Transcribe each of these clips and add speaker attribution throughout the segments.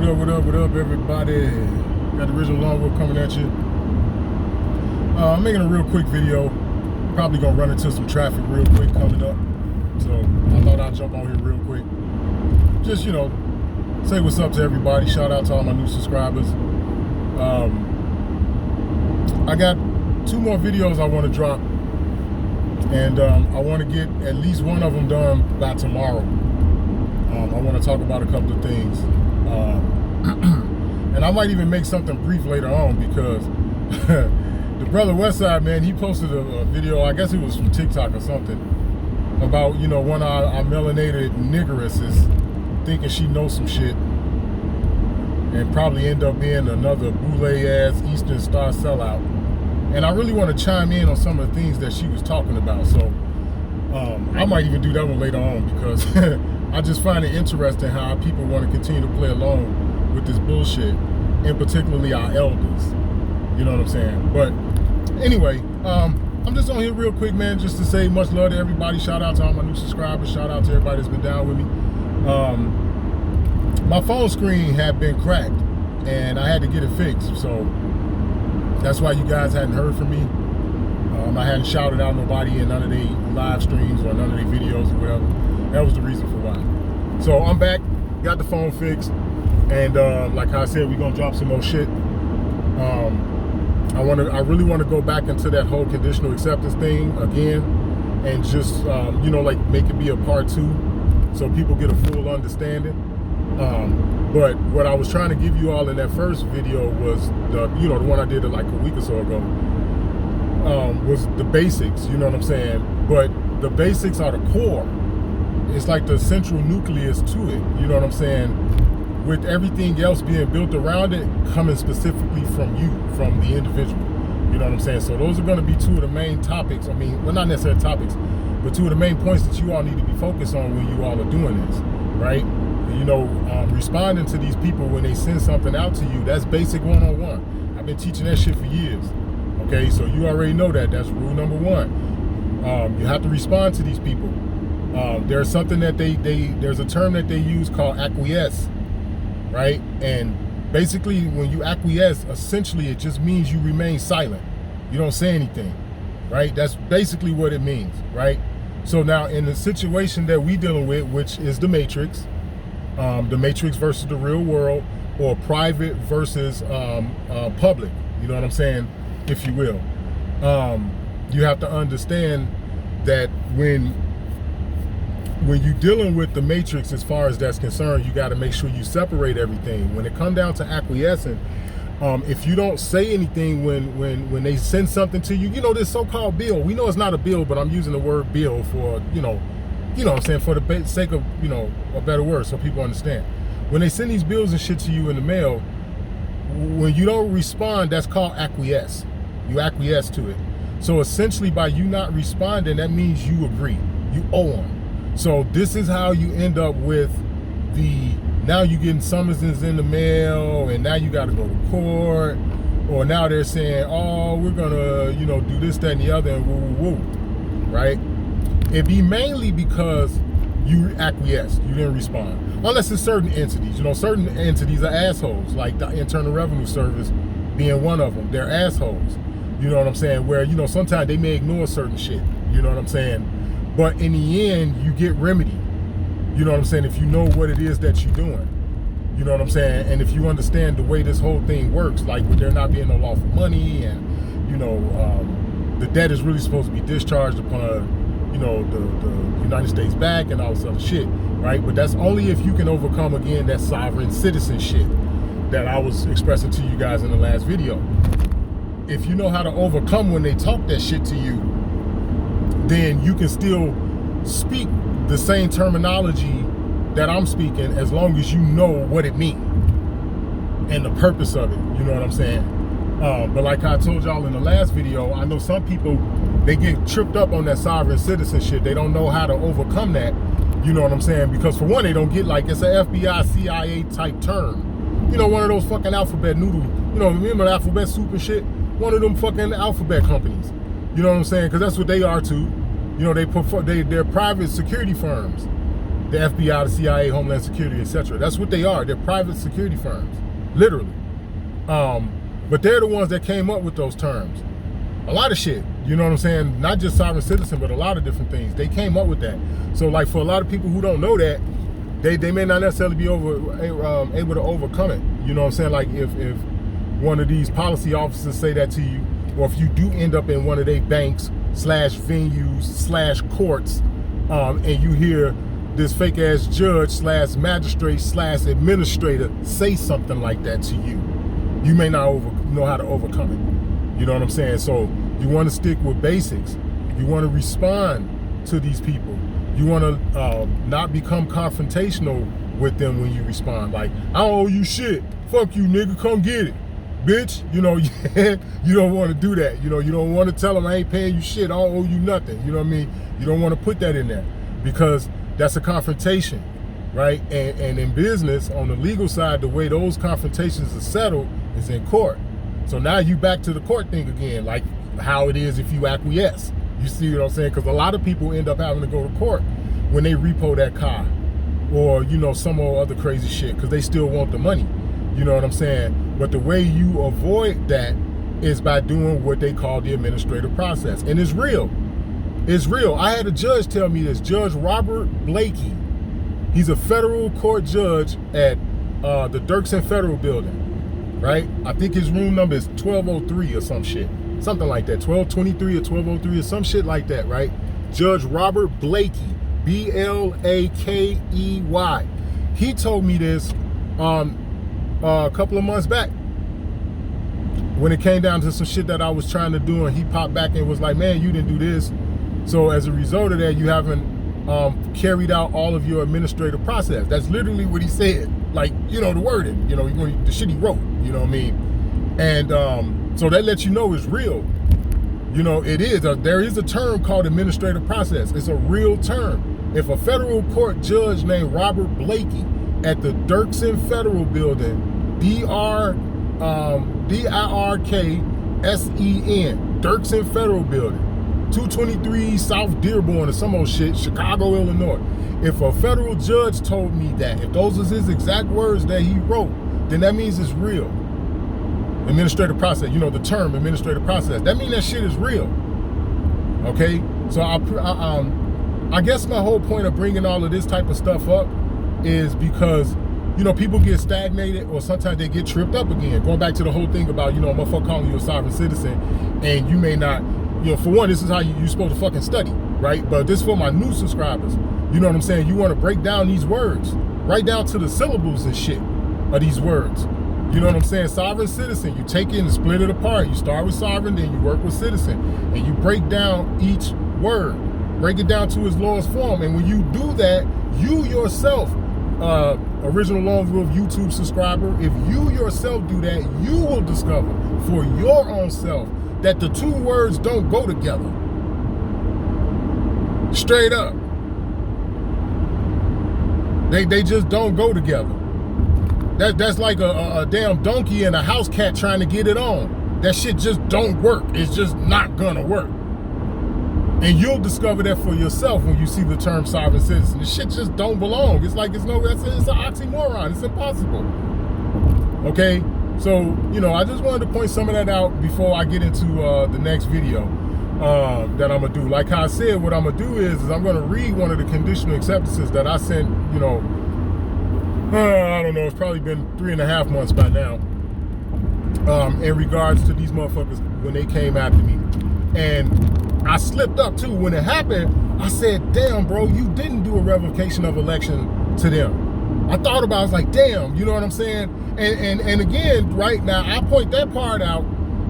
Speaker 1: What up, everybody? Got the original Longwood coming at you. I'm making a real quick video. Probably gonna run into some traffic real quick coming up. So I thought I'd jump on here real quick. Just, say what's up to everybody. Shout out to all my new subscribers. I got 2 more videos I want to drop. And I want to get at least one of them done by tomorrow. I want to talk about a couple of things. And I might even make something brief later on because the brother Westside, man, he posted a video, I guess it was from TikTok or something, about, one of our melanated niggeresses thinking she knows some shit and probably end up being another boule-ass Eastern Star sellout. And I really want to chime in on some of the things that she was talking about. So I might even do that one later on because I just find it interesting how people want to continue to play along with this bullshit, and particularly our elders. You know what I'm saying? But anyway, I'm just on here real quick, man, just to say much love to everybody. Shout out to all my new subscribers. Shout out to everybody that's been down with me. My phone screen had been cracked, and I had to get it fixed. So that's why you guys hadn't heard from me. I hadn't shouted out nobody in none of the live streams or none of the videos or whatever. That was the reason for why. So I'm back, got the phone fixed, and like I said, we're gonna drop some more shit. I really want to go back into that whole conditional acceptance thing again, and just like make it be a part 2, so people get a full understanding. But what I was trying to give you all in that first video was the one I did like a week or so ago, was the basics, you know what I'm saying? But the basics are the core. It's like the central nucleus to it, you know what I'm saying? With everything else being built around it, coming specifically from you, from the individual, you know what I'm saying? So those are gonna be 2 of the main topics. I mean, well, not necessarily topics, but 2 of the main points that you all need to be focused on when you all are doing this, right? Responding to these people when they send something out to you, that's basic 101. I've been teaching that shit for years. Okay, so you already know that. That's rule number 1. You have to respond to these people. There's something that there's a term that they use called acquiesce, right? And basically when you acquiesce, essentially it just means you remain silent. You don't say anything, right? That's basically what it means, right? So now in the situation that we dealing with, which is the Matrix versus the real world, or private versus public, you know what I'm saying, if you will. You have to understand that when you're dealing with the Matrix, as far as that's concerned, you got to make sure you separate everything. When it comes down to acquiescing, if you don't say anything when they send something to you, this so-called bill, we know it's not a bill, but I'm using the word bill for, what I'm saying, for the sake of, a better word, so people understand. When they send these bills and shit to you in the mail, when you don't respond, that's called acquiesce. You acquiesce to it. So essentially, by you not responding, that means you agree. You owe them. So this is how you end up with now you getting summonses in the mail, and now you got to go to court, or now they're saying, oh, we're gonna, do this, that, and the other, and woo, right? It'd be mainly because you acquiesced, you didn't respond. Unless it's certain entities, certain entities are assholes, like the Internal Revenue Service being one of them. They're assholes, you know what I'm saying? Where, sometimes they may ignore certain shit, you know what I'm saying? But in the end, you get remedy, you know what I'm saying, if you know what it is that you're doing, you know what I'm saying? And if you understand the way this whole thing works, like with there not being no lawful money, and, the debt is really supposed to be discharged upon, the United States back and all this other shit, right? But that's only if you can overcome, again, that sovereign citizen shit that I was expressing to you guys in the last video. If you know how to overcome when they talk that shit to you, then you can still speak the same terminology that I'm speaking, as long as you know what it means and the purpose of it, you know what I'm saying? But like I told y'all in the last video, I know some people, they get tripped up on that sovereign citizen shit. They don't know how to overcome that, you know what I'm saying? Because for one, they don't get, like, it's an FBI, CIA type term. One of those fucking alphabet noodle, remember alphabet soup and shit? One of them fucking alphabet companies. You know what I'm saying? Because that's what they are too. They're private security firms. the FBI, the CIA, Homeland Security, etc. That's what they are. They're private security firms, literally. But they're the ones that came up with those terms. A lot of shit, you know what I'm saying? Not just sovereign citizen, but a lot of different things. They came up with that. So like for a lot of people who don't know that, they may not necessarily be able to overcome it. You know what I'm saying? Like if one of these policy officers say that to you, or if you do end up in one of their banks / venues / courts, and you hear this fake ass judge / magistrate / administrator say something like that to you, you may not know how to overcome it. You know what I'm saying? So you want to stick with basics. You want to respond to these people. You want to not become confrontational with them when you respond. Like, I don't owe you shit. Fuck you, nigga. Come get it, bitch. You know, you don't want to do that. You know, you don't want to tell them I ain't paying you shit. I don't owe you nothing. You know what I mean? You don't want to put that in there because that's a confrontation, right? And in business, on the legal side, the way those confrontations are settled is in court. So now you back to the court thing again, like how it is if you acquiesce. You see what I'm saying? Because a lot of people end up having to go to court when they repo that car or, you know, some other crazy shit because they still want the money. You know what I'm saying? But the way you avoid that is by doing what they call the administrative process. And it's real. It's real. I had a judge tell me this, Judge Robert Blakey. He's a federal court judge at the Dirksen Federal Building, right? I think his room number is 1203 or some shit. Something like that, 1223 or 1203 or some shit like that, right? Judge Robert Blakey, Blakey. He told me this a couple of months back when it came down to some shit that I was trying to do, and he popped back and was like, man, you didn't do this. So as a result of that, you haven't carried out all of your administrative process. That's literally what he said. Like, you know, the wording, you know, the shit he wrote, you know what I mean? And so that lets you know it's real. You know, it is. There is a term called administrative process. It's a real term. If a federal court judge named Robert Blakey at the Dirksen Federal Building, Dirksen, Dirksen Federal Building, 223 South Dearborn or some old shit, Chicago, Illinois. If a federal judge told me that, if those was his exact words that he wrote, then that means it's real. Administrative process, you know, the term administrative process, that means that shit is real. Okay, so I guess my whole point of bringing all of this type of stuff up is because, you know, people get stagnated or sometimes they get tripped up again. Going back to the whole thing about, you know, a motherfucker calling you a sovereign citizen and you may not, you know, for one, this is how you're supposed to fucking study, right? But this is for my new subscribers. You know what I'm saying? You want to break down these words, right down to the syllables and shit of these words. You know what I'm saying? Sovereign citizen, you take it and split it apart. You start with sovereign, then you work with citizen, and you break down each word, break it down to its lowest form. And when you do that, you yourself, original Long Rule of YouTube subscriber, if you yourself do that, you will discover for your own self that the two words don't go together. Straight up. They just don't go together. That's like a damn donkey and a house cat trying to get it on. That shit just don't work. It's just not gonna work. And you'll discover that for yourself when you see the term sovereign citizen. This shit just don't belong. It's like it's an oxymoron. It's impossible. Okay? So, you know, I just wanted to point some of that out before I get into the next video that I'm gonna do. Like how I said, what I'm gonna do is I'm gonna read one of the conditional acceptances that I sent, you know, I don't know, it's probably been 3.5 months by now, in regards to these motherfuckers when they came after me. And I slipped up too. When it happened, I said, damn, bro, you didn't do a revocation of election to them. I thought about it, I was like, damn, you know what I'm saying? And again, right now, I point that part out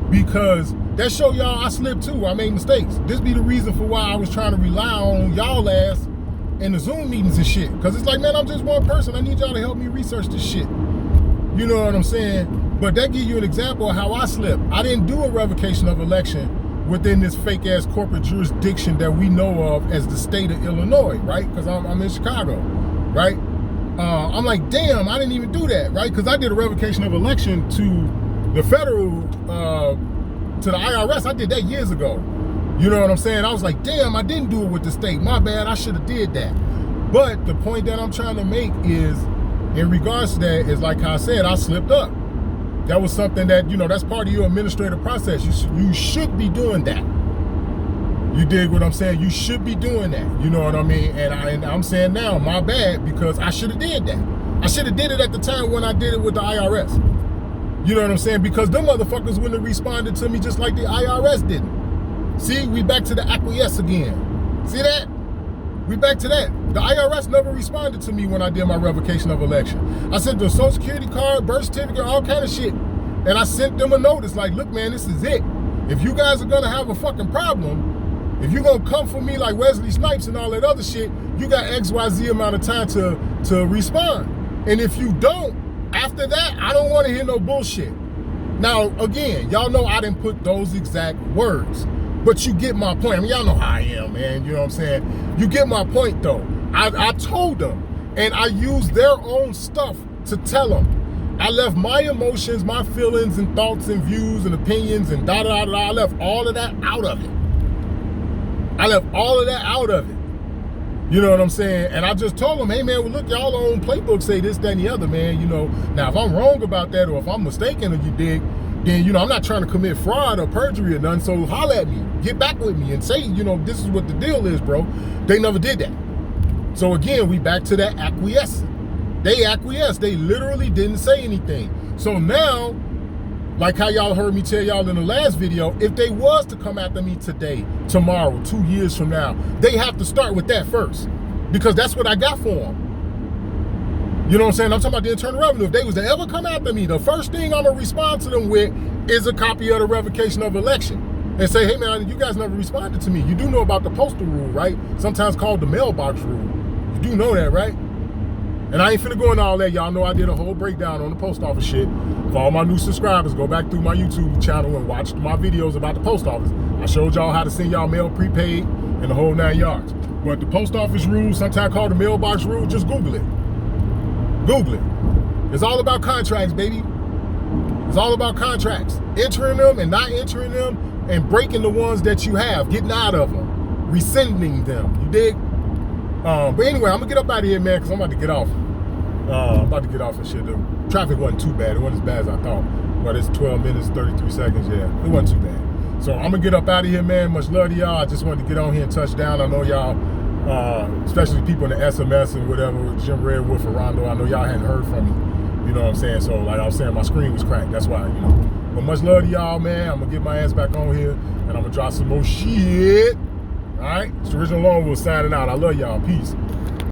Speaker 1: because that show y'all I slipped too. I made mistakes. This be the reason for why I was trying to rely on y'all ass in the Zoom meetings and shit. Because it's like, man, I'm just one person. I need y'all to help me research this shit. You know what I'm saying? But that gives you an example of how I slipped. I didn't do a revocation of election within this fake ass corporate jurisdiction that we know of as the state of Illinois, right? Because I'm in Chicago, right? I'm like, damn, I didn't even do that, right? Because I did a revocation of election to the federal, to the IRS. I did that years ago. You know what I'm saying? I was like, damn, I didn't do it with the state. My bad, I should have did that. But the point that I'm trying to make is, in regards to that, is like I said, I slipped up. That was something that, you know, that's part of your administrative process. You should be doing that. You dig what I'm saying? You should be doing that. You know what I mean? And I'm saying now, my bad, because I should have did that. I should have did it at the time when I did it with the IRS. You know what I'm saying? Because them motherfuckers wouldn't have responded to me just like the IRS didn't. See, we back to the acquiesce again. See that? We back to that. The IRS never responded to me when I did my revocation of election. I sent them a Social Security card, birth certificate, all kind of shit. And I sent them a notice like, look, man, this is it. If you guys are gonna have a fucking problem, if you're gonna come for me like Wesley Snipes and all that other shit, you got XYZ amount of time to respond. And if you don't, after that, I don't wanna hear no bullshit. Now, again, y'all know I didn't put those exact words, but you get my point. I mean, y'all know how I am, man, you know what I'm saying? You get my point though. I told them, and I used their own stuff to tell them. I left my emotions, my feelings and thoughts and views and opinions and da-da-da-da. I left all of that out of it. I left all of that out of it. You know what I'm saying? And I just told them, hey man, well look, y'all own playbook say this, that, and the other, man. You know, now if I'm wrong about that or if I'm mistaken or you dig, then, you know, I'm not trying to commit fraud or perjury or nothing. So holler at me, get back with me and say, you know, this is what the deal is, bro. They never did that. So again, we back to that acquiescing. They acquiesced. They literally didn't say anything. So now, like how y'all heard me tell y'all in the last video, if they was to come after me today, tomorrow, 2 years from now, they have to start with that first, because that's what I got for them. You know what I'm saying? I'm talking about the Internal Revenue. If they was to ever come after me, the first thing I'm gonna respond to them with is a copy of the revocation of election and say, hey man, you guys never responded to me. You do know about the postal rule, right? Sometimes called the mailbox rule. You do know that, right? And I ain't finna go into all that. Y'all know I did a whole breakdown on the post office shit. For all my new subscribers, go back through my YouTube channel and watch my videos about the post office. I showed y'all how to send y'all mail prepaid and the whole 9 yards. But the post office rule, sometimes called the mailbox rule, just Google it. Google it. It's all about contracts, baby. It's all about contracts. Entering them and not entering them and breaking the ones that you have, getting out of them, rescinding them. You dig? But anyway, I'm gonna get up out of here, man, because I'm about to get off. I'm about to get off and shit. The traffic wasn't too bad. It wasn't as bad as I thought. But it's 12 minutes, 33 seconds. Yeah, it wasn't too bad. So I'm gonna get up out of here, man. Much love to y'all. I just wanted to get on here and touch down. I know y'all, especially people in the SMS and whatever, with Jim Redwood for Rondo. I know y'all hadn't heard from me. You know what I'm saying? So like I was saying, my screen was cracked. That's why, you know. But much love to y'all, man. I'm gonna get my ass back on here and I'm gonna drop some more shit. All right? It's the Original Lone Wolf signing out. I love y'all. Peace.